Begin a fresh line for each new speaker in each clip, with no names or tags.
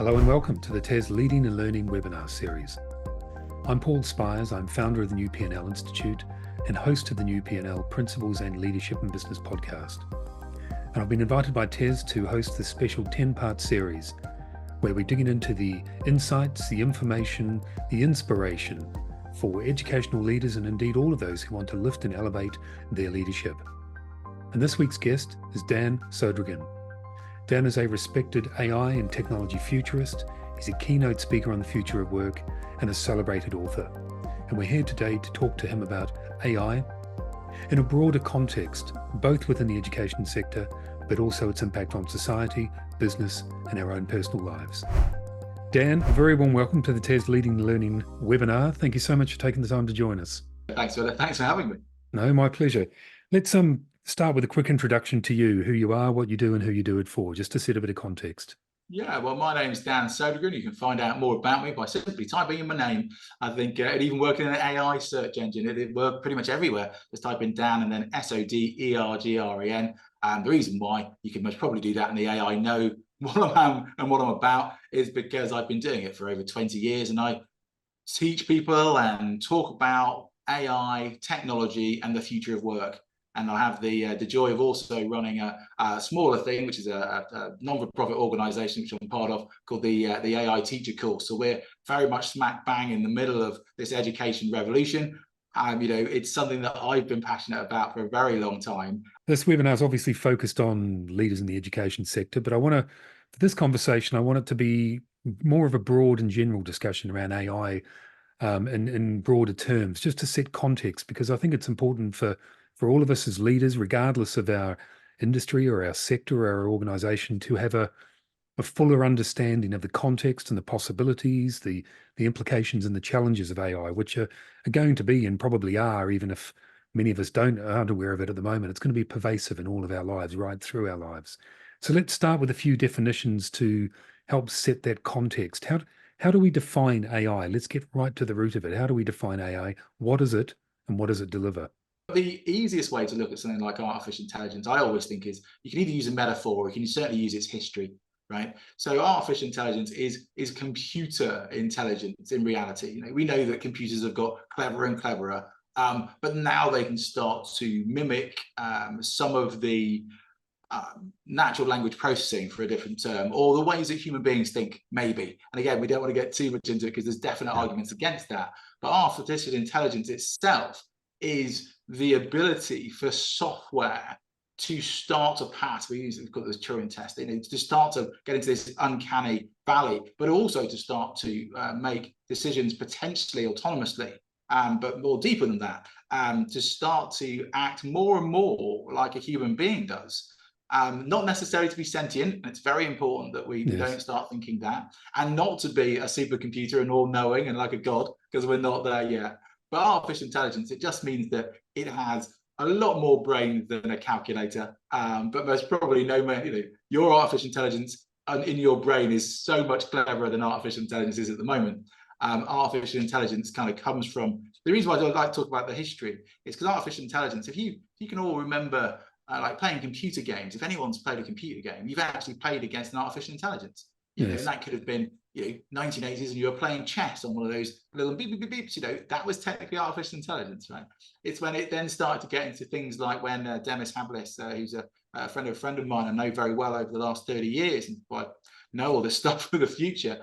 Hello and welcome to the TES Leading and Learning webinar series. I'm Paul Spires, I'm founder of the New P&L Institute and host of the New P&L Principles and Leadership and Business podcast. And I've been invited by TES to host this special 10-part series where we're digging into the insights, the information, the inspiration for educational leaders and indeed all of those who want to lift and elevate their leadership. And this week's guest is Dan Sodergren. Dan is a respected AI and technology futurist. He's a keynote speaker on the future of work and a celebrated author. And we're here today to talk to him about AI in a broader context, both within the education sector, but also its impact on society, business, and our own personal lives. Dan, a very warm welcome to the TES Leading and Learning webinar. Thank you so much for taking the time to join us.
Thanks for having me.
No, my pleasure. Let's start with a quick introduction to you, who you are, what you do, and who you do it for, just to set a bit of context.
Yeah, well, my name's Dan Sodergren. You can find out more about me by simply typing in my name. I think it even working in an AI search engine, it worked pretty much everywhere. Just type in Dan and then Sodergren. And the reason why you can most probably do that and the AI know what I am and what I'm about is because I've been doing it for over 20 years and I teach people and talk about AI, technology, and the future of work. And I have the joy of also running a smaller thing, which is a non-for-profit organisation which I'm part of, called the AI Teacher Course. So we're very much smack bang in the middle of this education revolution. It's something that I've been passionate about for a very long time.
This webinar is obviously focused on leaders in the education sector, but for this conversation, I want it to be more of a broad and general discussion around AI in broader terms, just to set context, because I think it's important for all of us as leaders, regardless of our industry or our sector or our organization, to have a fuller understanding of the context and the possibilities, the implications and the challenges of AI, which are going to be and probably are, even if many of us aren't aware of it at the moment. It's going to be pervasive in all of our lives, right through our lives. So let's start with a few definitions to help set that context. How do we define AI? Let's get right to the root of it. How do we define AI? What is it and what does it deliver?
The easiest way to look at something like artificial intelligence, I always think, is you can either use a metaphor or you can certainly use its history, right? So artificial intelligence is computer intelligence in reality. We know that computers have got cleverer and cleverer, but now they can start to mimic some of the natural language processing, for a different term, or the ways that human beings think, maybe. And again, we don't want to get too much into it because there's definite arguments against that. But artificial intelligence itself is the ability for software to start a path. We've got this Turing test, to start to get into this uncanny valley, but also to start to make decisions potentially autonomously, but more deeper than that, to start to act more and more like a human being does. Not necessarily to be sentient, and it's very important that we don't start thinking that, and not to be a supercomputer and all-knowing and like a god, because we're not there yet. But artificial intelligence, it just means that it has a lot more brain than a calculator, but most probably your artificial intelligence in your brain is so much cleverer than artificial intelligence is at the moment. Artificial intelligence kind of comes from, the reason why I don't like to talk about the history is because artificial intelligence, if you can all remember like playing computer games, if anyone's played a computer game, you've actually played against an artificial intelligence. And that could have been 1980s and you were playing chess on one of those little beep, beep, beep, beeps, that was technically artificial intelligence, right? It's when it then started to get into things like when Demis Hables, who's a friend of mine I know very well over the last 30 years, and I know all this stuff for the future,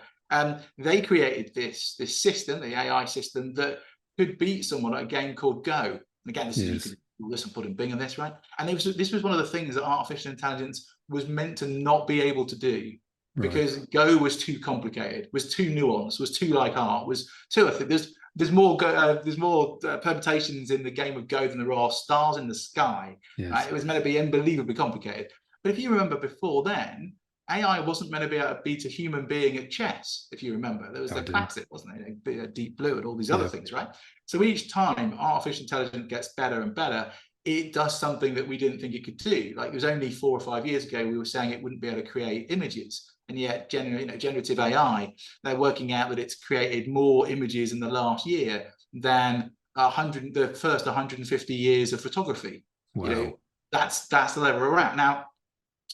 they created this system, the AI system, that could beat someone at a game called Go. And again, this is, you could do this and put in Bing on this, right? And this was one of the things that artificial intelligence was meant to not be able to do, because Go was too complicated, was too nuanced, was too like art, was too. I think there's more permutations in the game of Go than there are stars in the sky. It was meant to be unbelievably complicated. But if you remember, before then, AI wasn't meant to be able to beat a human being at chess. If you remember, there was the classic, wasn't it? Deep Blue and all these other things, right? So each time artificial intelligence gets better and better, it does something that we didn't think it could do. Like it was only 4 or 5 years ago, we were saying it wouldn't be able to create images. And yet generative AI, they're working out that it's created more images in the last year than the first 150 years of photography.
Wow.
That's the level we're at now.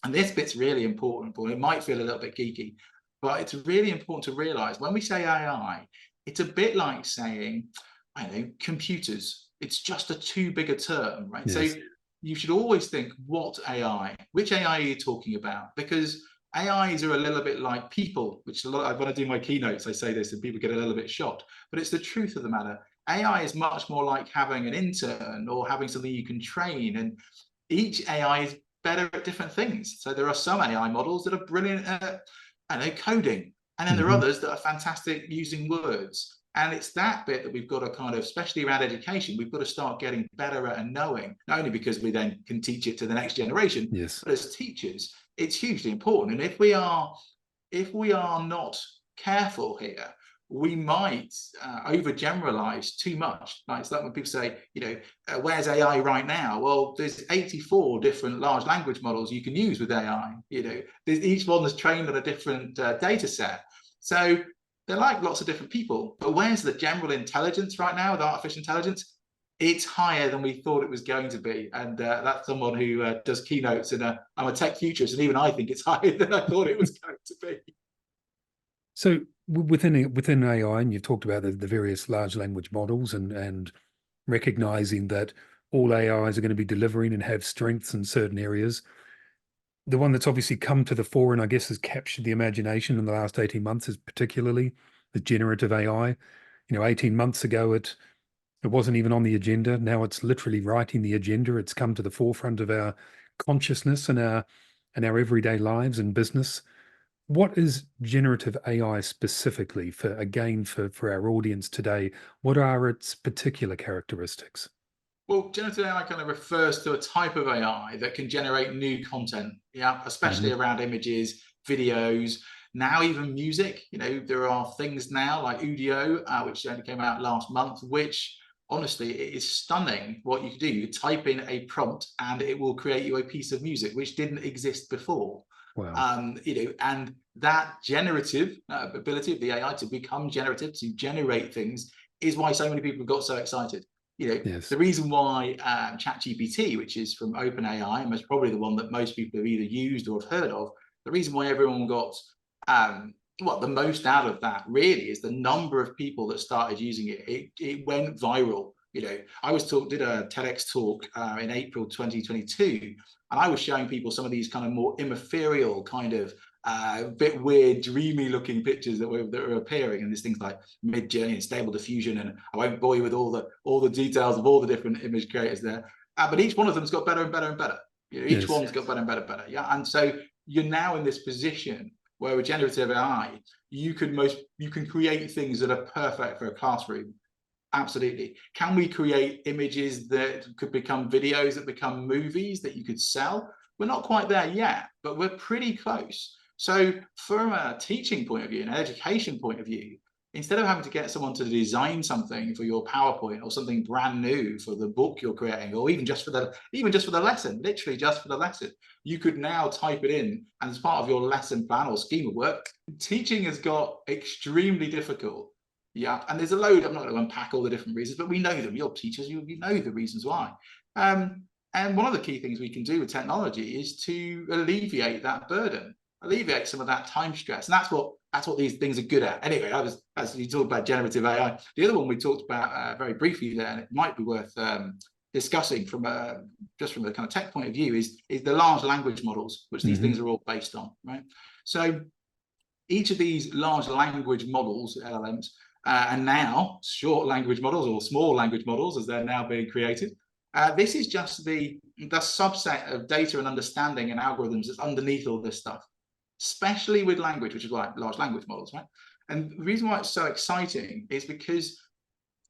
And this bit's really important, Paul. It might feel a little bit geeky, But it's really important to realize when we say AI, it's a bit like saying, I don't know, computers. It's just a too big a term, right? So
Yes.
you should always think, what AI? Which AI are you talking about? Because AIs are a little bit like people, which a lot, when I do my keynotes, I say this and people get a little bit shocked, but it's the truth of the matter. AI is much more like having an intern or having something you can train, and each AI is better at different things. So there are some AI models that are brilliant at, I don't know, coding, and then there are
Hmm.
others that are fantastic using words. And it's that bit that we've got to kind of, especially around education, we've got to start getting better at and knowing, not only because we then can teach it to the next generation,
Yes.
but as teachers, it's hugely important. And if we are not careful here, we might overgeneralize too much. Like, it's like when people say, where's AI right now? Well, there's 84 different large language models you can use with AI. Each one is trained on a different data set. So they're like lots of different people. But where's the general intelligence right now with artificial intelligence? It's higher than we thought it was going to be. And that's someone who does keynotes, and I'm a tech futurist, and even I think it's higher than I thought it was going to be.
So within AI, and you've talked about the various large language models and recognizing that all AIs are going to be delivering and have strengths in certain areas. The one that's obviously come to the fore and I guess has captured the imagination in the last 18 months is particularly the generative AI. 18 months ago, it wasn't even on the agenda. Now it's literally writing the agenda. It's come to the forefront of our consciousness and our everyday lives and business. What is generative AI specifically for our audience today? What are its particular characteristics?
Well, generative AI kind of refers to a type of AI that can generate new content, yeah, especially
Hmm.
around images, videos, now even music. There are things now like Udio, which only came out last month, which honestly, it is stunning what you can do. You type in a prompt and it will create you a piece of music, which didn't exist before.
Wow.
And that generative ability of the AI to become generative, to generate things, is why so many people got so excited.
Yes.
The reason why ChatGPT, which is from OpenAI, and most probably the one that most people have either used or have heard of, the reason why everyone got the most out of that really is the number of people that started using it. It went viral. I did a TEDx talk in April 2022, and I was showing people some of these kind of more immaterial kind of bit weird, dreamy looking pictures that were appearing, and there's things like Mid-Journey and Stable Diffusion, and I won't bore you with all the details of all the different image creators there. But each one of them's got better and better and better. Each
Yes.
one's got better and better and better. Yeah, and so you're now in this position where with generative AI, you can create things that are perfect for a classroom. Absolutely. Can we create images that could become videos, that become movies that you could sell? We're not quite there yet, but we're pretty close. So from a teaching point of view, an education point of view, instead of having to get someone to design something for your PowerPoint or something brand new for the book you're creating, or even just for the lesson, literally just for the lesson, you could now type it in, and as part of your lesson plan or scheme of work, teaching has got extremely difficult. Yeah, and there's a load. I'm not going to unpack all the different reasons, but we know them. You're teachers, you know the reasons why. And one of the key things we can do with technology is to alleviate that burden, alleviate some of that time stress, and that's what these things are good at. Anyway, as you talked about generative AI, the other one we talked about very briefly there, and it might be worth discussing from just from a kind of tech point of view, is the large language models, which these things are all based on, right? So each of these large language models, LLMs, and now short language models or small language models, as they're now being created. This is just the subset of data and understanding and algorithms that's underneath all this stuff, especially with language, which is why large language models, right? And the reason why it's so exciting is because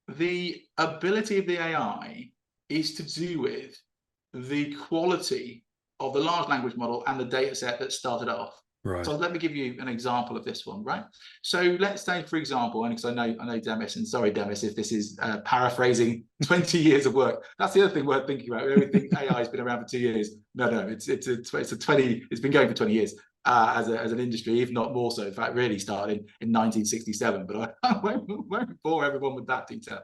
the ability of the AI is to do with the quality of the large language model and the data set that started off.
Right.
So let me give you an example of this one, right? So let's say, for example, and because I know Demis, and sorry, Demis, if this is paraphrasing 20 years of work. That's the other thing worth thinking about. We only think AI has been around for 2 years. No, it's been going for 20 years as an industry, if not more so. In fact, really started in 1967. But I won't bore everyone with that detail.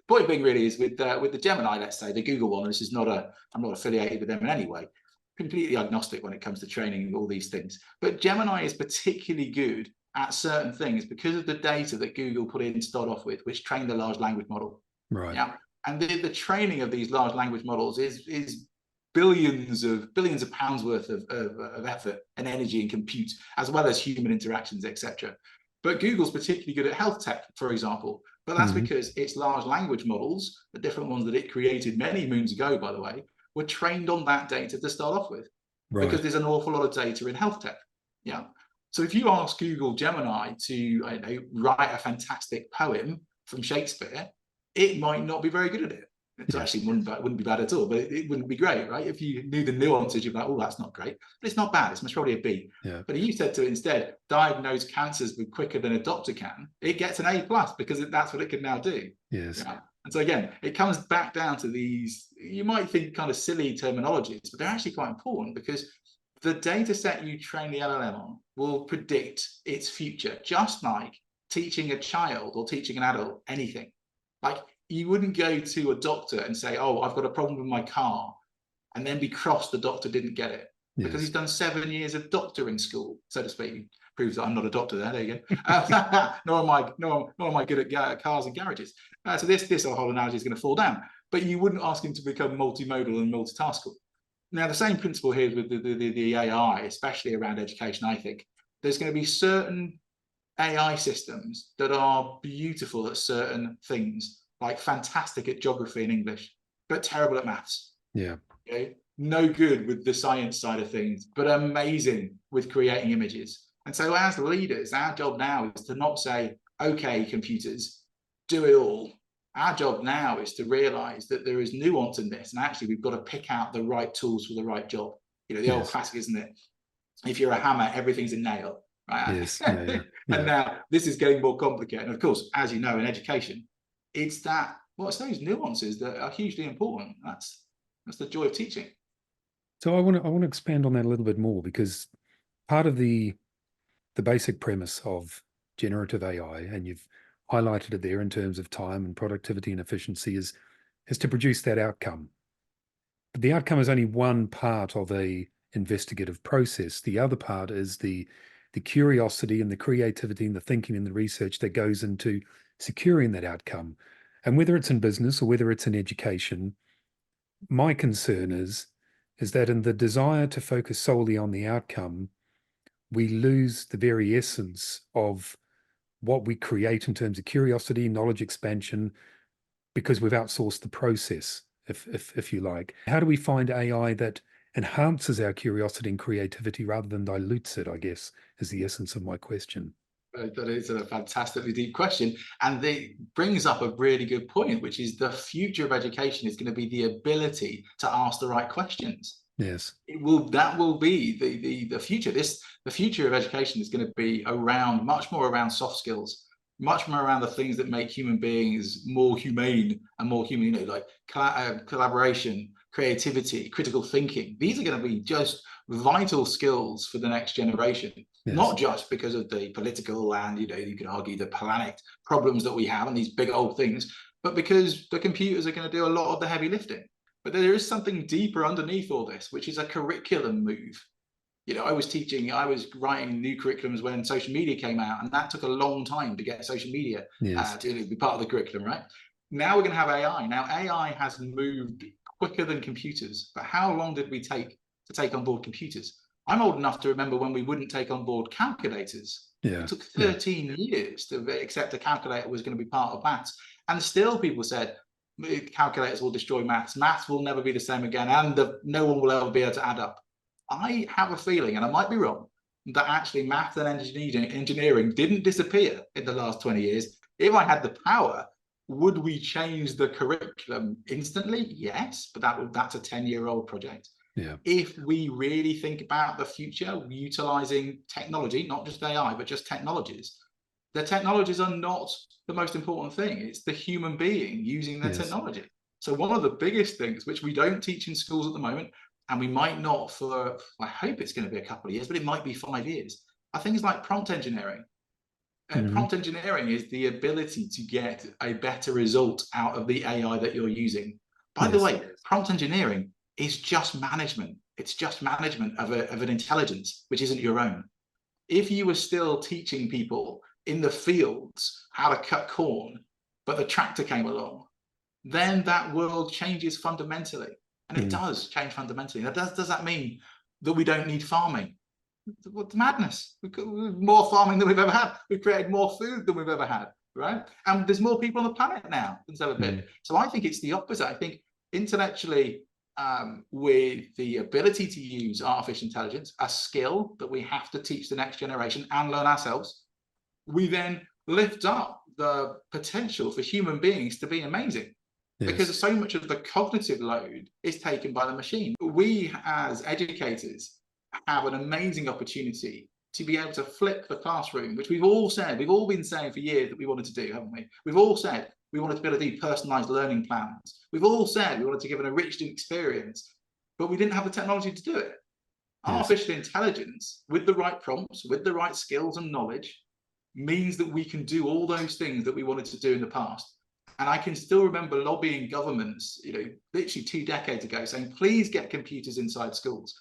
Point being really is with the Gemini, let's say the Google one. I'm not affiliated with them in any way. completely agnostic when it comes to training all these things. But Gemini is particularly good at certain things because of the data that Google put in to start off with, which trained the large language model.
Right.
Yeah. And the training of these large language models is billions of pounds worth of effort and energy and compute, as well as human interactions, etc. But Google's particularly good at health tech, for example. But that's because its large language models, the different ones that it created many moons ago, by the way, were trained on that data to start off with.
Right.
Because there's an awful lot of data in health tech. Yeah. So if you ask Google Gemini to, I don't know, write a fantastic poem from Shakespeare, it might not be very good at it. It actually wouldn't be bad at all, but it wouldn't be great, right? If you knew the nuances, you'd be like, oh, that's not great. But it's not bad. It's most probably a B.
Yeah.
But if you said to it instead, diagnose cancers quicker than a doctor can, it gets an A+, because that's what it can now do.
Yes.
Yeah. And so again, it comes back down to these, you might think kind of silly terminologies, but they're actually quite important, because the data set you train the LLM on will predict its future, just like teaching a child or teaching an adult anything. Like, you wouldn't go to a doctor and say, oh, I've got a problem with my car, and then be cross the doctor didn't get it.
Yes.
Because he's done 7 years of doctoring school, so to speak. Proves that I'm not a doctor there. There you go. Nor am I good at cars and garages. So this whole analogy is going to fall down. But you wouldn't ask him to become multimodal and multitaskable. Now, the same principle here with the AI, especially around education, I think. There's going to be certain AI systems that are beautiful at certain things, like fantastic at geography and English, but terrible at maths.
Yeah.
Okay? No good with the science side of things, but amazing with creating images. And so as leaders, our job now is to not say, okay, computers, do it all. Our job now is to realize that there is nuance in this. And actually, we've got to pick out the right tools for the right job. You know, the old classic, isn't it? If you're a hammer, everything's a nail. Right?
Yes. Yeah.
And now this is getting more complicated. And of course, as you know, in education, it's those nuances that are hugely important. That's the joy of teaching.
So I want to expand on that a little bit more, because part of the basic premise of generative AI, and you've highlighted it there in terms of time and productivity and efficiency, is to produce that outcome. But the outcome is only one part of a investigative process. The other part is the curiosity and the creativity and the thinking and the research that goes into securing that outcome. And whether it's in business or whether it's in education, my concern is that in the desire to focus solely on the outcome, we lose the very essence of what we create in terms of curiosity, knowledge expansion, because we've outsourced the process, if you like. How do we find AI that enhances our curiosity and creativity rather than dilutes it, I guess, is the essence of my question.
That is a fantastically deep question. And it brings up a really good point, which is the future of education is going to be the ability to ask the right questions.
Yes.
That will be the future. The future of education is going to be much more around soft skills, much more around the things that make human beings more humane and more human, you know, like collaboration, creativity, critical thinking. These are going to be just vital skills for the next generation. Yes. Not just because of the political and, you know, you could argue the planet problems that we have and these big old things, but because the computers are going to do a lot of the heavy lifting. But there is something deeper underneath all this, which is a curriculum move. You know, I was writing new curriculums when social media came out, and that took a long time to get social media to be part of the curriculum, right? Now we're going to have AI. Now AI has moved quicker than computers, but how long did we take to take on board computers? I'm old enough to remember when we wouldn't take on board calculators. Yeah. It took 13 years to accept a calculator was going to be part of maths. And still people said, calculators will destroy maths. Maths will never be the same again, and no one will ever be able to add up. I have a feeling, and I might be wrong, that actually math and engineering didn't disappear in the last 20 years. If I had the power, would we change the curriculum instantly? Yes, but that's a 10-year-old project. Yeah. If we really think about the future, utilizing technology, not just AI, but just technologies, the technologies are not the most important thing. It's the human being using the technology. So one of the biggest things, which we don't teach in schools at the moment, and we might not for, I hope it's going to be a couple of years, but it might be 5 years, are things like prompt engineering. Prompt engineering is the ability to get a better result out of the AI that you're using. By the way, prompt engineering is just management. It's just management of an intelligence which isn't your own. If you were still teaching people in the fields how to cut corn, but the tractor came along, then that world changes fundamentally. And it does change fundamentally. Now, does that mean that we don't need farming? What's madness? We've got more farming than we've ever had. We've created more food than we've ever had, right? And there's more people on the planet now than there's ever been. So I think it's the opposite. I think intellectually, with the ability to use artificial intelligence, a skill that we have to teach the next generation and learn ourselves, we then lift up the potential for human beings to be amazing. Yes. Because so much of the cognitive load is taken by the machine. We as educators have an amazing opportunity to be able to flip the classroom, which we've all been saying for years that we wanted to do, haven't we? We've all said we wanted to be able to do personalized learning plans. We've all said we wanted to give an enriched experience, but we didn't have the technology to do it. Yes. Artificial intelligence, with the right prompts, with the right skills and knowledge, means that we can do all those things that we wanted to do in the past. And I can still remember lobbying governments, literally 2 decades ago, saying, please get computers inside schools.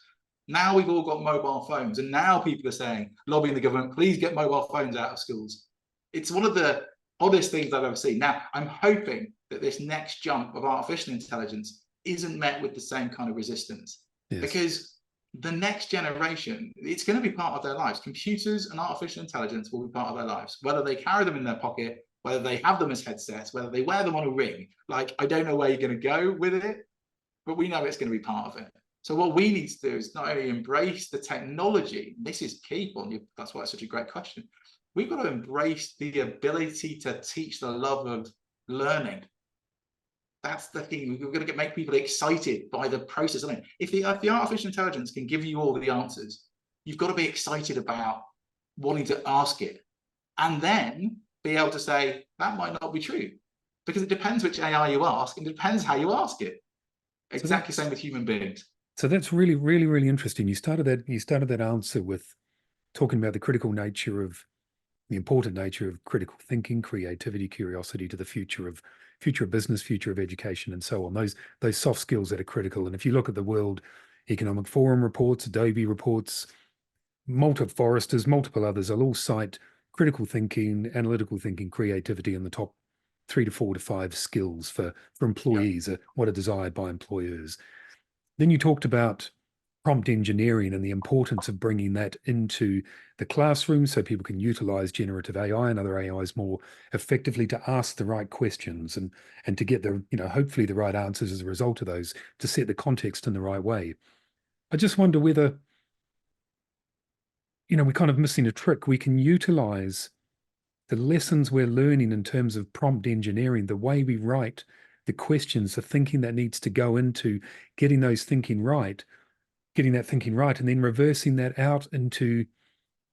Now we've all got mobile phones, and now people are saying, lobbying the government, please get mobile phones out of schools. It's one of the oddest things I've ever seen. Now, I'm hoping that this next jump of artificial intelligence isn't met with the same kind of resistance. Yes. Because the next generation, it's going to be part of their lives. Computers and artificial intelligence will be part of their lives, whether they carry them in their pocket, whether they have them as headsets, whether they wear them on a ring. Like, I don't know where you're going to go with it, but we know it's going to be part of it. So what we need to do is not only embrace the technology, this is key, Paul, that's why it's such a great question. We've got to embrace the ability to teach the love of learning. That's the thing. We're going to make people excited by the process. I mean, if the artificial intelligence can give you all the answers, you've got to be excited about wanting to ask it, and then be able to say, that might not be true, because it depends which AI you ask, and it depends how you ask it. Exactly the same with human beings.
So that's really, really, really interesting. You started that answer with talking about the critical nature of the important nature of critical thinking, creativity, curiosity to the future of business, future of education, and so on. Those soft skills that are critical. And if you look at the World Economic Forum reports, Adobe reports, Forrester's, multiple others, will all cite critical thinking, analytical thinking, creativity in the top 3 to 4 to 5 skills for employees, what are desired by employers. Then you talked about prompt engineering and the importance of bringing that into the classroom so people can utilize generative AI and other AIs more effectively to ask the right questions and to get the, hopefully the right answers as a result of those, to set the context in the right way. I just wonder whether, we're kind of missing a trick. We can utilize the lessons we're learning in terms of prompt engineering, the way we write the questions, the thinking that needs to go into getting that thinking right, and then reversing that out into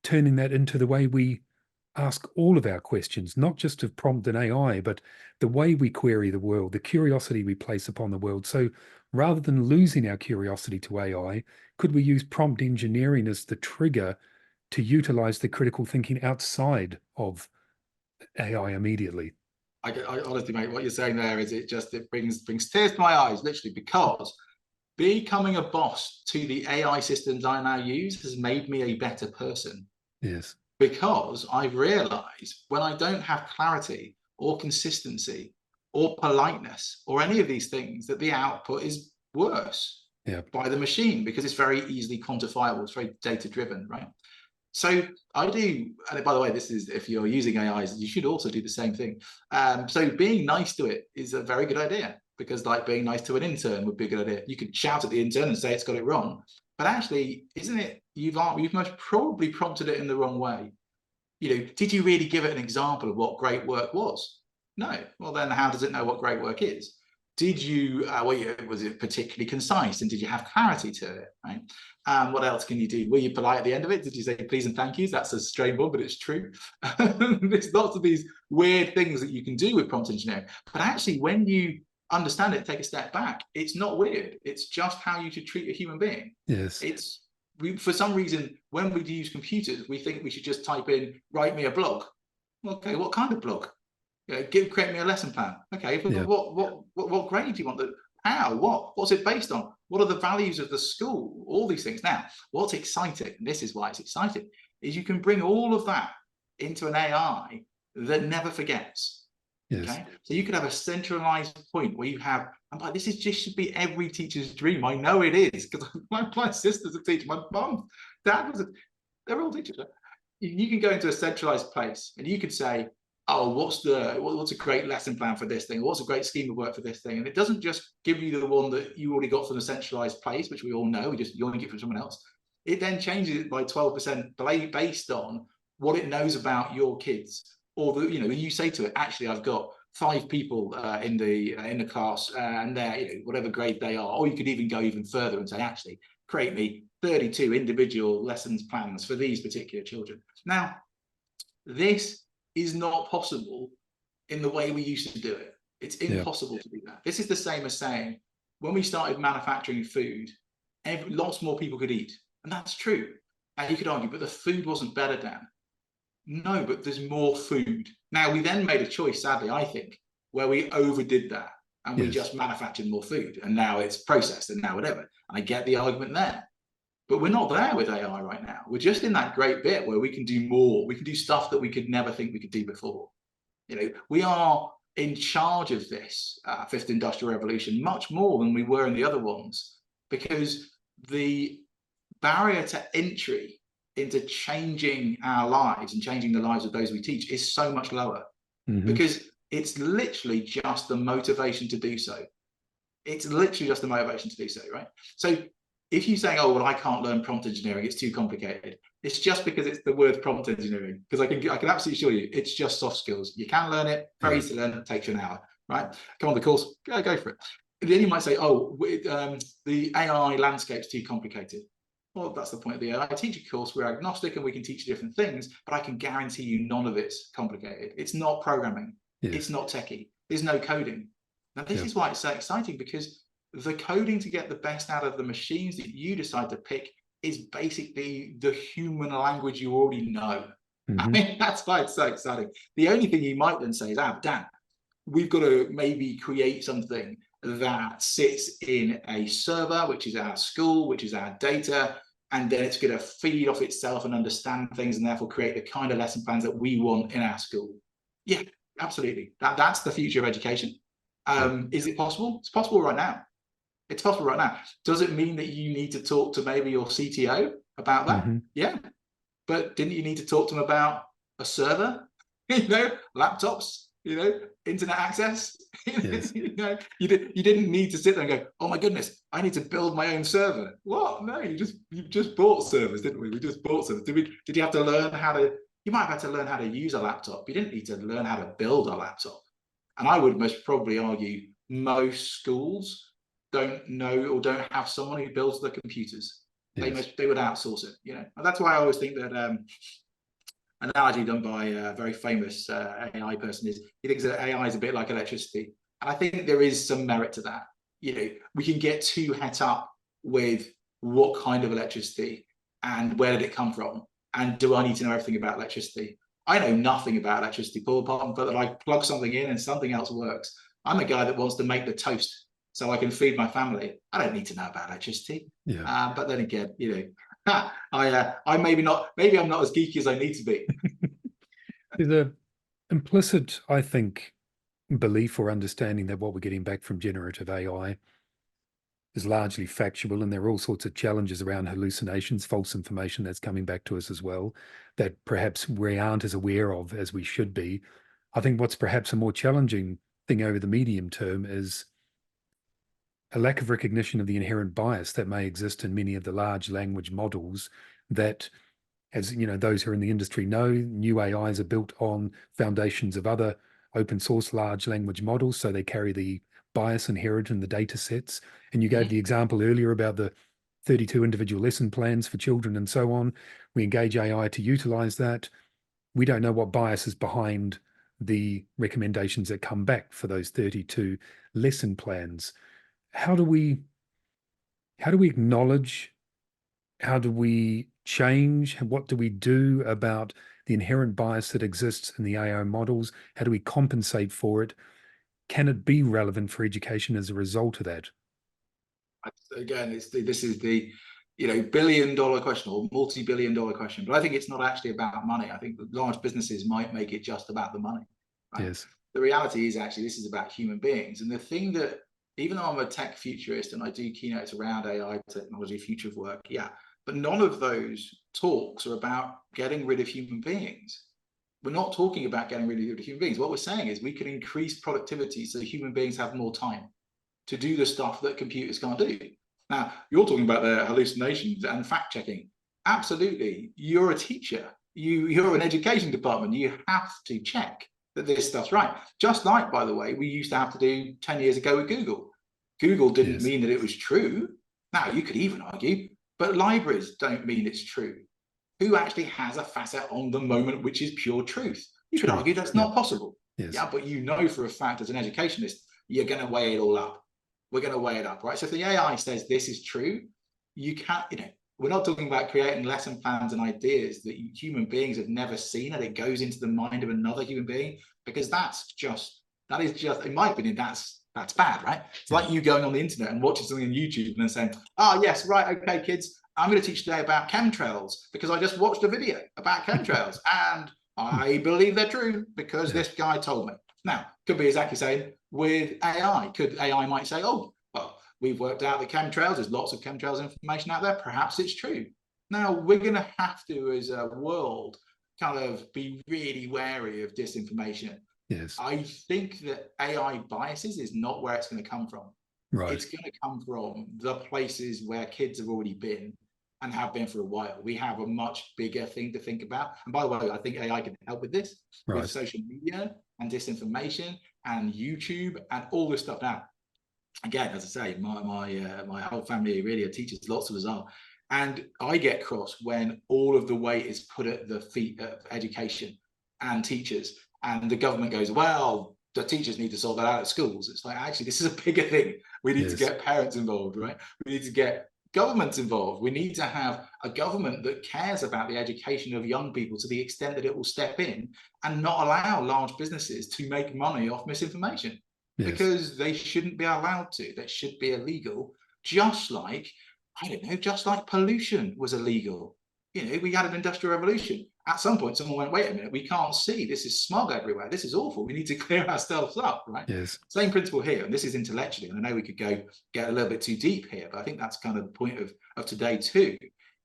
turning that into the way we ask all of our questions, not just of prompt and AI, but the way we query the world, the curiosity we place upon the world. So rather than losing our curiosity to AI, could we use prompt engineering as the trigger to utilize the critical thinking outside of AI immediately?
I honestly, mate, what you're saying there is it brings tears to my eyes, literally, because becoming a boss to the AI systems I now use has made me a better person.
Yes.
Because I've realized when I don't have clarity or consistency or politeness or any of these things, that the output is worse by the machine, because it's very easily quantifiable. It's very data driven, right? So I do, and by the way, this is, if you're using AIs, you should also do the same thing. So being nice to it is a very good idea, because like being nice to an intern would be a good idea. You could shout at the intern and say it's got it wrong, but actually, isn't it, you've most probably prompted it in the wrong way. Did you really give it an example of what great work was? No. Well, then how does it know what great work is? Did you, was it particularly concise, and did you have clarity to it, right? What else can you do? Were you polite at the end of it? Did you say please and thank yous? That's a strange one, but it's true. There's lots of these weird things that you can do with prompt engineering. But actually, when you understand it, take a step back, it's not weird. It's just how you should treat a human being.
Yes.
For some reason, when we use computers, we think we should just type in, write me a blog. Okay, what kind of blog? Create me a lesson plan. Okay, what grade do you want? How? What? What's it based on? What are the values of the school? All these things. Now, what's exciting, and this is why it's exciting, is you can bring all of that into an AI that never forgets.
Yes.
Okay. So you could have a centralized point where you have, I'm like, this is just should be every teacher's dream. I know it is, because my sister's a teacher, my mum, dad was they're all teachers. You can go into a centralized place and you could say, oh, what's a great lesson plan for this thing? What's a great scheme of work for this thing? And it doesn't just give you the one that you already got from the centralized place, which we all know, we just yoink it from someone else. It then changes it by 12% based on what it knows about your kids. Or the, you say to it, actually, I've got 5 people in the class, and they're whatever grade they are. Or you could even go even further and say, actually, create me 32 individual lessons plans for these particular children. Now, this is not possible in the way we used to do it. It's impossible to do that. This is the same as saying, when we started manufacturing food, lots more people could eat. And that's true. And you could argue, but the food wasn't better, Dan. No, but there's more food. Now, we then made a choice, sadly, I think, where we overdid that and we just manufactured more food, and now it's processed and now whatever. And I get the argument there. But we're not there with AI right now. We're just in that great bit where we can do more. We can do stuff that we could never think we could do before. We are in charge of this fifth industrial revolution much more than we were in the other ones, because the barrier to entry into changing our lives and changing the lives of those we teach is so much lower, because it's literally just the motivation to do so. It's literally just the motivation to do so, right? So if you're saying, oh, well, I can't learn prompt engineering, it's too complicated, it's just because it's the word prompt engineering. Because I can absolutely assure you, it's just soft skills. You can learn it, very easy to learn, it takes you an hour, right? Come on the course, go for it. And then you might say, oh, the AI landscape's too complicated. Well, that's the point of the AI teacher course. We're agnostic and we can teach you different things, but I can guarantee you none of it's complicated. It's not programming. It's not techie. There's no coding. Now, this is why it's so exciting, because the coding to get the best out of the machines that you decide to pick is basically the human language you already know. I mean, that's why it's so exciting. The only thing you might then say is, Dan, we've got to maybe create something that sits in a server, which is our school, which is our data, and then it's going to feed off itself and understand things, and therefore create the kind of lesson plans that we want in our school. Yeah, absolutely. That's the future of education. Is it possible? It's possible right now. It's possible right now. Does it mean that you need to talk to maybe your CTO about that? Yeah. But didn't you need to talk to them about a server, laptops, internet access?
Yes.
You didn't need to sit there and go, oh my goodness, I need to build my own server. What? No, you just bought servers, didn't we? We just bought servers. Did you have to learn how to? You might have had to learn how to use a laptop. You didn't need to learn how to build a laptop. And I would most probably argue most schools don't know or don't have someone who builds the computers. They would outsource it, And that's why I always think that an analogy done by a very famous AI person is, he thinks that AI is a bit like electricity. And I think there is some merit to that. We can get too het up with what kind of electricity and where did it come from? And do I need to know everything about electricity? I know nothing about electricity, Paul, apart from that I plug something in and something else works. I'm a guy that wants to make the toast so I can feed my family. I don't need to know about electricity. But then again, maybe I'm not as geeky as I need to be.
There's an implicit, I think, belief or understanding that what we're getting back from generative AI is largely factual, and there are all sorts of challenges around hallucinations, false information that's coming back to us as well, that perhaps we aren't as aware of as we should be. I think what's perhaps a more challenging thing over the medium term is a lack of recognition of the inherent bias that may exist in many of the large language models that, as those who are in the industry know, new AIs are built on foundations of other open source large language models, so they carry the bias inherent in the data sets. And you gave the example earlier about the 32 individual lesson plans for children and so on. We engage AI to utilize that. We don't know what bias is behind the recommendations that come back for those 32 lesson plans. How do we acknowledge? How do we change? What do we do about the inherent bias that exists in the AI models? How do we compensate for it? can it be relevant for education as a result of that?
Again, this is the billion-dollar question or multi-billion-dollar question. But I think it's not actually about money. I think that large businesses might make it just about the money. Right?
Yes.
The reality is actually this is about human beings. And the thing that, even though I'm a tech futurist and I do keynotes around AI, technology, future of work, yeah, but none of those talks are about getting rid of human beings. We're not talking about getting rid of human beings. What we're saying is we can increase productivity so human beings have more time to do the stuff that computers can't do. Now, you're talking about the hallucinations and fact checking. Absolutely. You're a teacher. You're an education department. You have to check that this stuff's right. Just like, by the way, we used to have to do 10 years ago with Google. Google didn't mean that it was true. Now, you could even argue, but libraries don't mean it's true. Who actually has a facet on the moment which is pure truth? You could argue that's not possible.
Yes.
Yeah, but you know for a fact as an educationist, you're going to weigh it all up. We're going to weigh it up, right? So if the AI says this is true, you can't, we're not talking about creating lesson plans and ideas that human beings have never seen, and it goes into the mind of another human being, because that is just, in my opinion, that's bad, right? It's like you going on the internet and watching something on YouTube and then saying, yes, right, okay, kids, I'm going to teach today about chemtrails because I just watched a video about chemtrails and I believe they're true because this guy told me. Now, could be exactly the same with AI. AI might say, oh, well, we've worked out that chemtrails, there's lots of chemtrails information out there. Perhaps it's true. Now, we're going to have to, as a world, kind of be really wary of disinformation.
Yes.
I think that AI biases is not where it's going to come from.
Right.
It's going to come from the places where kids have already been and have been for a while. We have a much bigger thing to think about. And by the way, I think AI can help with this, with social media and disinformation and YouTube and all this stuff. Now, again, as I say, my whole family really are teachers, lots of us are. And I get cross when all of the weight is put at the feet of education and teachers. And the government goes, well, the teachers need to sort that out at schools. It's like, actually, this is a bigger thing. We need to get parents involved, right? We need to get governments involved. We need to have a government that cares about the education of young people to the extent that it will step in and not allow large businesses to make money off misinformation, because they shouldn't be allowed to. That should be illegal, just like, I don't know, just like pollution was illegal. We had an industrial revolution. At some point, someone went, wait a minute, we can't see. This is smog everywhere. This is awful. We need to clear ourselves up, right?
Yes.
Same principle here. And this is intellectually. And I know we could get a little bit too deep here, but I think that's kind of the point of today too,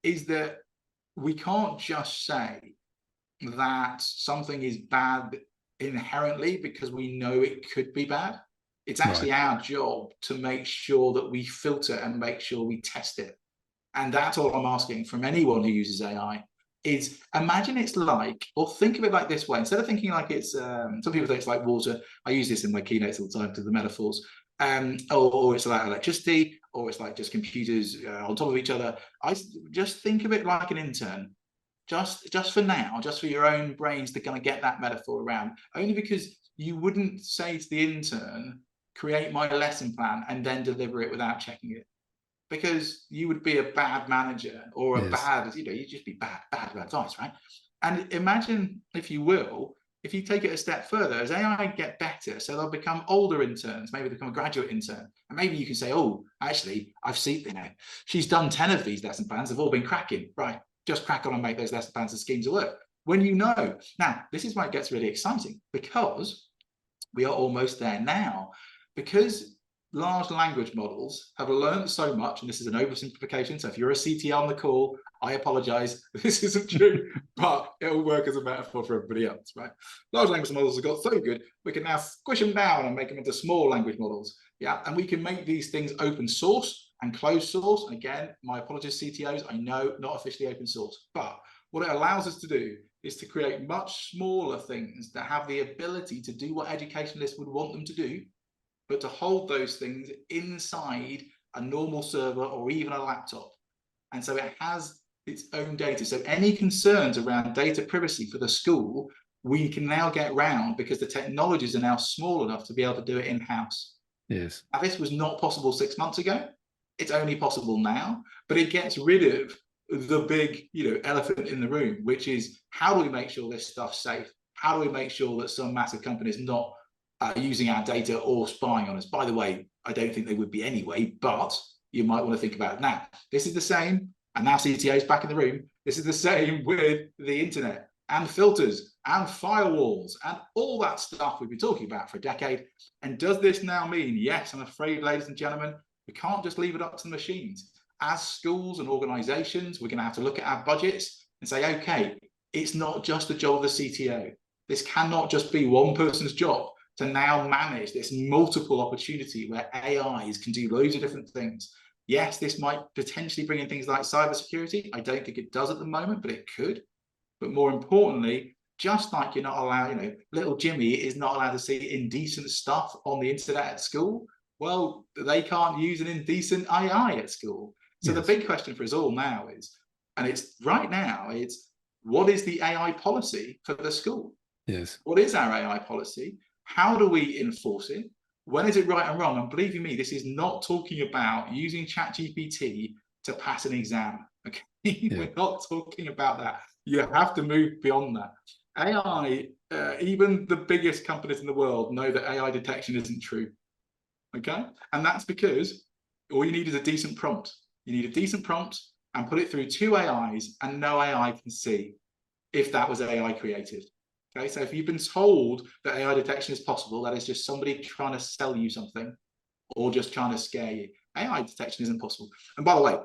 is that we can't just say that something is bad inherently because we know it could be bad. It's actually our job to make sure that we filter and make sure we test it. And that's all I'm asking from anyone who uses AI is, imagine it's like, or think of it like this way, instead of thinking like it's, some people think it's like water. I use this in my keynotes all the time to the metaphors, or it's like electricity, or it's like just computers on top of each other. I just think of it like an intern, just for now, just for your own brains to kind of get that metaphor around, only because you wouldn't say to the intern, create my lesson plan and then deliver it without checking it. Because you would be a bad manager or a bad, you'd just be bad advice, right? And imagine, if you will, if you take it a step further, as AI get better, so they'll become older interns, maybe become a graduate intern, and maybe you can say, oh, actually, I've seen, she's done 10 of these lesson plans, they've all been cracking, right? Just crack on and make those lesson plans and schemes to work. When now, this is why it gets really exciting, because we are almost there now, because large language models have learned so much, and this is an oversimplification, so if you're a CTO on the call, I apologize, this isn't true, but it'll work as a metaphor for everybody else, right? Large language models have got so good, we can now squish them down and make them into small language models, and we can make these things open source and closed source. And again, my apologies, CTOs, I know, not officially open source, but what it allows us to do is to create much smaller things that have the ability to do what educationalists would want them to do, but to hold those things inside a normal server or even a laptop. And so it has its own data. So any concerns around data privacy for the school, we can now get round because the technologies are now small enough to be able to do it in-house.
Yes.
Now, this was not possible 6 months ago. It's only possible now, but it gets rid of the big, elephant in the room, which is, how do we make sure this stuff's safe? How do we make sure that some massive company is not using our data or spying on us. By the way, I don't think they would be anyway, but you might want to think about it now. This is the same, and now CTO's back in the room. This is the same with the internet and filters and firewalls and all that stuff we've been talking about for a decade. And does this now mean, yes, I'm afraid, ladies and gentlemen, we can't just leave it up to the machines. As schools and organizations, we're going to have to look at our budgets and say, okay, it's not just the job of the CTO. This cannot just be one person's job to now manage this multiple opportunity where AIs can do loads of different things. Yes, this might potentially bring in things like cybersecurity. I don't think it does at the moment, but it could. But more importantly, just like you're not allowed, little Jimmy is not allowed to see indecent stuff on the internet at school. Well, they can't use an indecent AI at school. So yes. The big question for us all now is, and it's right now, it's what is the AI policy for the school?
Yes.
What is our AI policy? How do we enforce it? When is it right and wrong? And believe you me, this is not talking about using ChatGPT to pass an exam. Okay, yeah. We're not talking about that. You have to move beyond that. AI, even the biggest companies in the world know that AI detection isn't true. Okay, and that's because all you need is a decent prompt. You need a decent prompt and put it through 2 AIs, and no AI can see if that was AI created. Okay, so if you've been told that AI detection is possible, that is just somebody trying to sell you something or just trying to scare you. AI detection isn't possible. And by the way,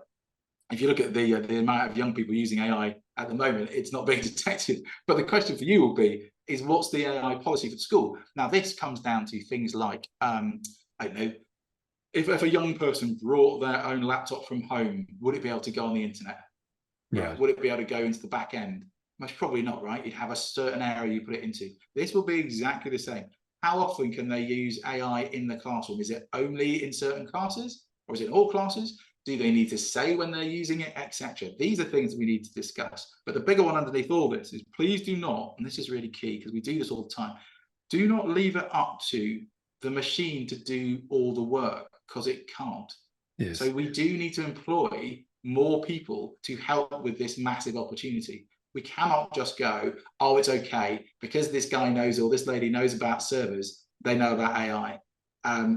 if you look at the amount of young people using AI at the moment, it's not being detected. But the question for you will be, is what's the AI policy for the school? Now, this comes down to things like, I don't know, if a young person brought their own laptop from home, would it be able to go on the internet?
Yeah.
Would it be able to go into the back end? Most probably not, right? You'd have a certain area you put it into. This will be exactly the same. How often can they use AI in the classroom? Is it only in certain classes, or is it in all classes? Do they need to say when they're using it, etc.? These are things that we need to discuss. But the bigger one underneath all this is, please do not, and this is really key because we do this all the time, do not leave it up to the machine to do all the work, because it can't.
Yes.
So we do need to employ more people to help with this massive opportunity. We cannot just go, oh, it's okay, because this guy knows or this lady knows about servers, they know about AI,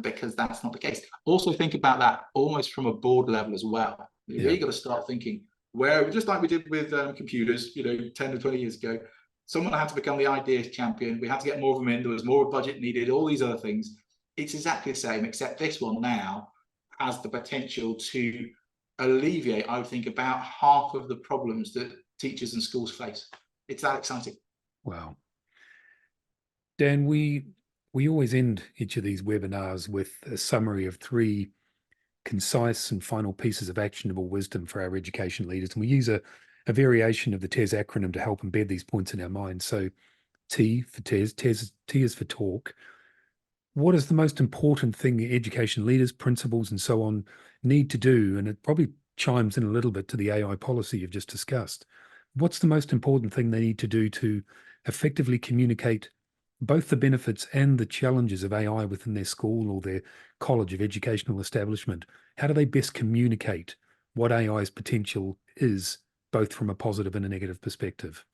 because that's not the case. Also think about that almost from a board level as well. You really got to start thinking where, just like we did with computers, 10 to 20 years ago, someone had to become the ideas champion. We had to get more of them in. There was more budget needed, all these other things. It's exactly the same, except this one now has the potential to alleviate, I would think, about half of the problems that teachers and schools face. It's that exciting.
Wow. Dan, we always end each of these webinars with a summary of 3 concise and final pieces of actionable wisdom for our education leaders. And we use a variation of the TES acronym to help embed these points in our minds. So T for TES, T is for talk. What is the most important thing education leaders, principals, and so on need to do? And it probably chimes in a little bit to the AI policy you've just discussed. What's the most important thing they need to do to effectively communicate both the benefits and the challenges of AI within their school or their college of educational establishment? How do they best communicate what AI's potential is, both from a positive and a negative perspective?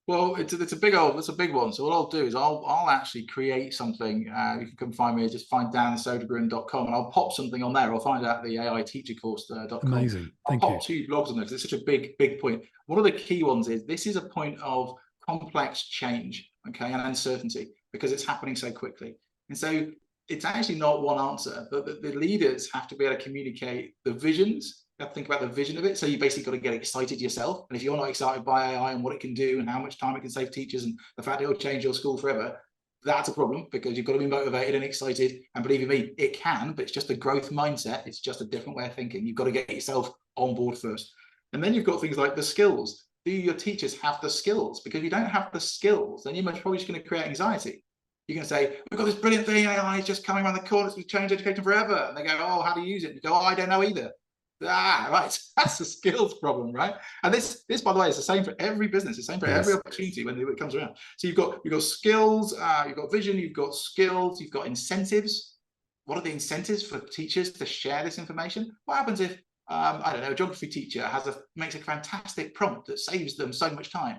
Well, it's a big one. So what I'll do is I'll actually create something. You can come find me, just find dansodergren.com, and I'll pop something on there. I'll find out the AIteachercourse.com.
Amazing. Thank
I'll
you.
pop 2 blogs on there because it's such a big point. One of the key ones is this is a point of complex change, okay, and uncertainty, because it's happening so quickly. And so it's actually not one answer, but the leaders have to be able to communicate the visions. You have to think about the vision of it. So you basically got to get excited yourself. And if you're not excited by AI and what it can do and how much time it can save teachers and the fact it'll change your school forever, that's a problem, because you've got to be motivated and excited. And believe me, it can, but it's just a growth mindset. It's just a different way of thinking. You've got to get yourself on board first. And then you've got things like the skills. Do your teachers have the skills? Because if you don't have the skills, then you're probably just going to create anxiety. You're going to say, we've got this brilliant thing, AI is just coming around the corner, it's going to change education forever. And they go, oh, how do you use it? And you go, oh, I don't know either. Right. That's a skills problem, right? And this, by the way, is the same for every business. It's the same for every opportunity when it comes around. So you've got skills, you've got vision, you've got skills, you've got incentives. What are the incentives for teachers to share this information? What happens if, I don't know, a geography teacher makes a fantastic prompt that saves them so much time?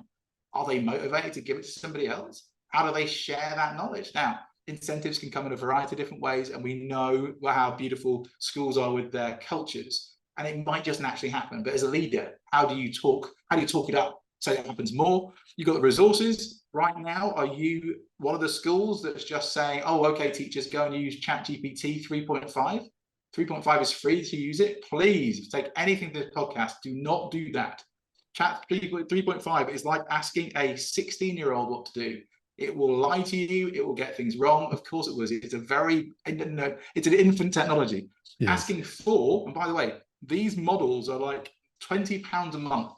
Are they motivated to give it to somebody else? How do they share that knowledge? Now, incentives can come in a variety of different ways, and we know how beautiful schools are with their cultures, and it might just naturally happen. But as a leader, how do you talk it up so it happens more? You've got the resources right now. Are you one of the schools that's just saying, oh, okay, teachers, go and use ChatGPT 3.5? 3.5 is free to use it. Please take anything to this podcast. Do not do that. Chat 3.5 is like asking a 16-year-old what to do. It will lie to you. It will get things wrong. Of course it was. It's an infant technology.
Yes.
Asking for, and by the way, these models are like £20 a month.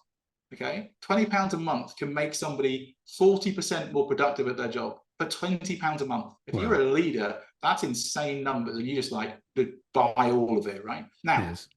Okay, £20 a month can make somebody 40% more productive at their job for £20 a month. If you're a leader, that's insane numbers, and you just like buy all of it, right? Now,
yes.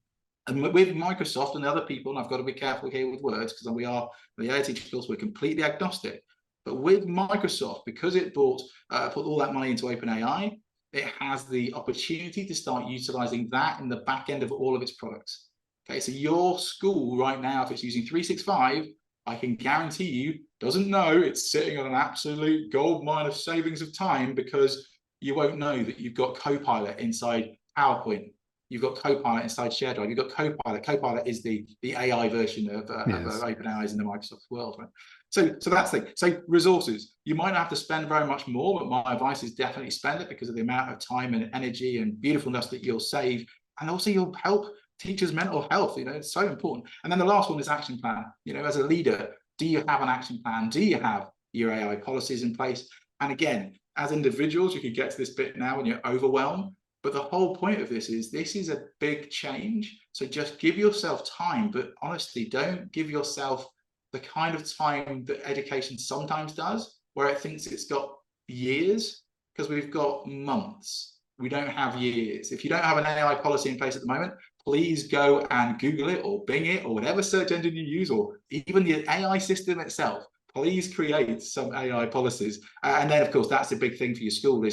And with Microsoft and the other people, and I've got to be careful here with words because we are the AI teacher course, we're completely agnostic. But with Microsoft, because it put all that money into OpenAI, it has the opportunity to start utilizing that in the back end of all of its products. Okay, so your school right now, if it's using 365, I can guarantee you doesn't know it's sitting on an absolute gold mine of savings of time, because you won't know that you've got Copilot inside PowerPoint. You've got Copilot inside ShareDrive. You've got Copilot. Copilot is the AI version of OpenAI's in the Microsoft world, right? So that's the thing. So resources, you might not have to spend very much more, but my advice is definitely spend it because of the amount of time and energy and beautifulness that you'll save. And also you'll help teachers' mental health. It's so important. And then the last one is action plan. As a leader, do you have an action plan? Do you have your AI policies in place? And again, as individuals, you can get to this bit now when you're overwhelmed. But the whole point of this is a big change. So just give yourself time, but honestly, don't give yourself the kind of time that education sometimes does, where it thinks it's got years, because we've got months. We don't have years. If you don't have an AI policy in place at the moment, please go and Google it or Bing it or whatever search engine you use, or even the AI system itself. Please create some AI policies. And then, of course, that's a big thing for your school,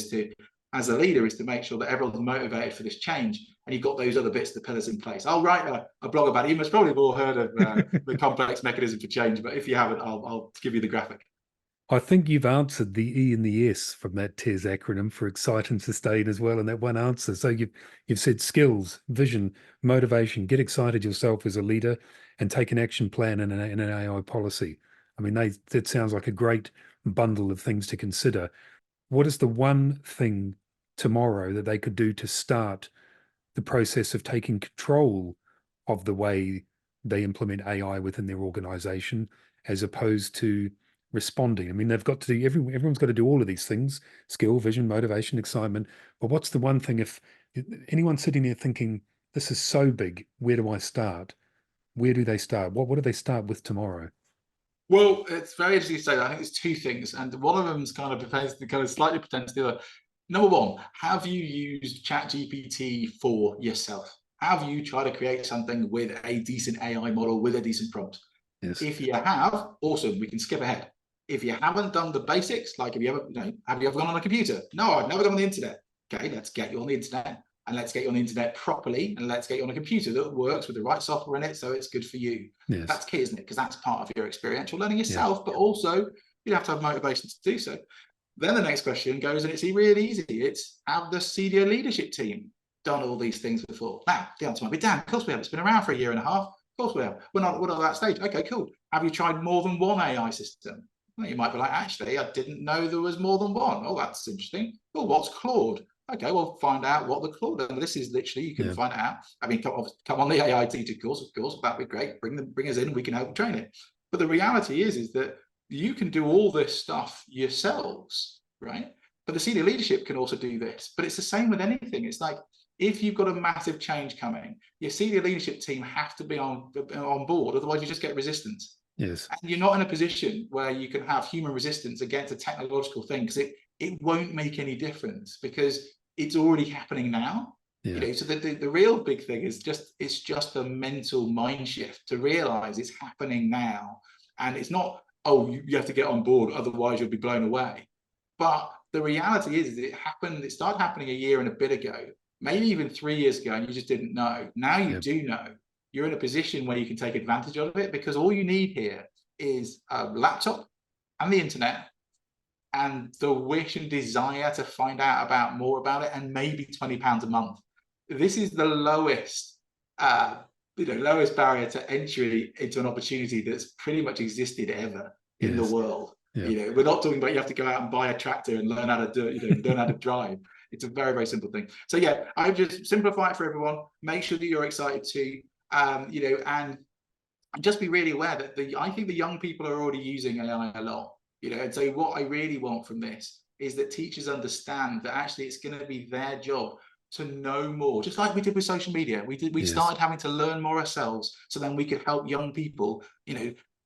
as a leader, is to make sure that everyone's motivated for this change, and you've got those other bits, the pillars in place. I'll write a blog about it. You must probably have all heard of the complex mechanism for change, but if you haven't, I'll give you the graphic.
I think you've answered the E and the S from that TES acronym for excite and sustain as well in that one answer. So you've said skills, vision, motivation, get excited yourself as a leader, and take an action plan and an AI policy. I mean, that sounds like a great bundle of things to consider. What is the one thing tomorrow that they could do to start the process of taking control of the way they implement AI within their organization, as opposed to responding? I mean, they've got to do everyone's got to do all of these things: skill, vision, motivation, excitement. But what's the one thing, if anyone's sitting there thinking, this is so big, where do I start? Where do they start? What do they start with tomorrow?
Well, it's very interesting to say that. I think there's two things, and one of them is kind of slightly pretends to the other. Number one, have you used ChatGPT for yourself? Have you tried to create something with a decent AI model with a decent prompt?
Yes.
If you have, awesome, we can skip ahead. If you haven't done the basics, like have you ever gone on a computer? No, I've never gone on the internet. Okay, let's get you on the internet, and let's get you on the internet properly, and let's get you on a computer that works with the right software in it, so it's good for you.
Yes.
That's key, isn't it? Because that's part of your experiential learning yourself, but also you have to have motivation to do so. Then the next question goes, and it's really easy. It's, have the senior leadership team done all these things before? Now, the answer might be, damn, of course we have. It's been around for a year and a half. Of course we have. We're not at that stage. Okay, cool. Have you tried more than one AI system? Well, you might be like, actually, I didn't know there was more than one. Oh, that's interesting. Well, what's Claude? Okay, well, find out what the Claude. And this is literally, you can find out. I mean, come on the AI teacher course, of course. That'd be great. Bring us in. We can help train it. But the reality is that you can do all this stuff yourselves, right? But the senior leadership can also do this. But it's the same with anything. It's like, if you've got a massive change coming, your senior leadership team have to be on board. Otherwise, you just get resistance.
Yes.
And you're not in a position where you can have human resistance against a technological thing, because it won't make any difference, because it's already happening now.
Yeah.
So the real big thing is it's just a mental mind shift to realize it's happening now. And it's not, oh, you have to get on board, otherwise you'll be blown away. But the reality is it started happening a year and a bit ago, maybe even 3 years ago, and you just didn't know. Now you do know. You're in a position where you can take advantage of it, because all you need here is a laptop and the internet and the wish and desire to find out about more about it, and maybe £20 a month. This is the lowest, lowest barrier to entry into an opportunity that's pretty much existed ever in the world.
Yeah.
We're not talking about you have to go out and buy a tractor and learn how to do it, learn how to drive. It's a very, very simple thing. So yeah, I just simplify it for everyone. Make sure that you're excited too, and just be really aware that I think the young people are already using AI a lot. And so what I really want from this is that teachers understand that actually it's going to be their job to know more, just like we did with social media. We started having to learn more ourselves, so then we could help young people,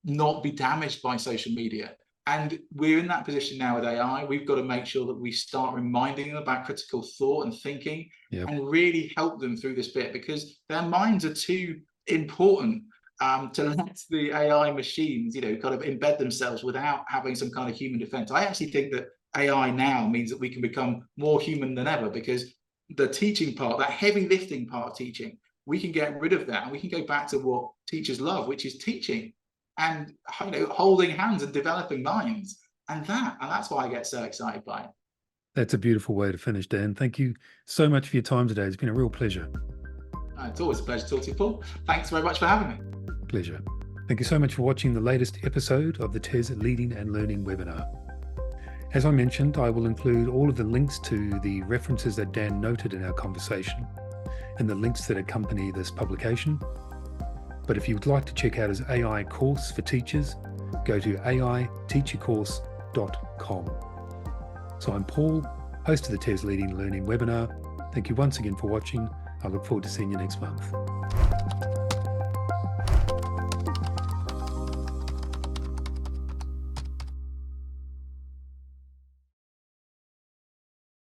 not be damaged by social media. And we're in that position now with AI. We've got to make sure that we start reminding them about critical thought and thinking, and really help them through this bit, because their minds are too important to let the AI machines, kind of embed themselves without having some kind of human defense. I actually think that AI now means that we can become more human than ever, because the teaching part, that heavy lifting part of teaching, we can get rid of that, and we can go back to what teachers love, which is teaching and holding hands and developing minds. And that's why I get so excited by it.
That's a beautiful way to finish, Dan. Thank you so much for your time today. It's been a real pleasure.
It's always a pleasure to talk to you, Paul. Thanks very much for having me.
Pleasure. Thank you so much for watching the latest episode of the TES Leading and Learning webinar. As I mentioned, I will include all of the links to the references that Dan noted in our conversation and the links that accompany this publication. But if you would like to check out his AI course for teachers, go to aiteachercourse.com. So I'm Paul, host of the TES Leading and Learning webinar. Thank you once again for watching. I look forward to seeing you next month.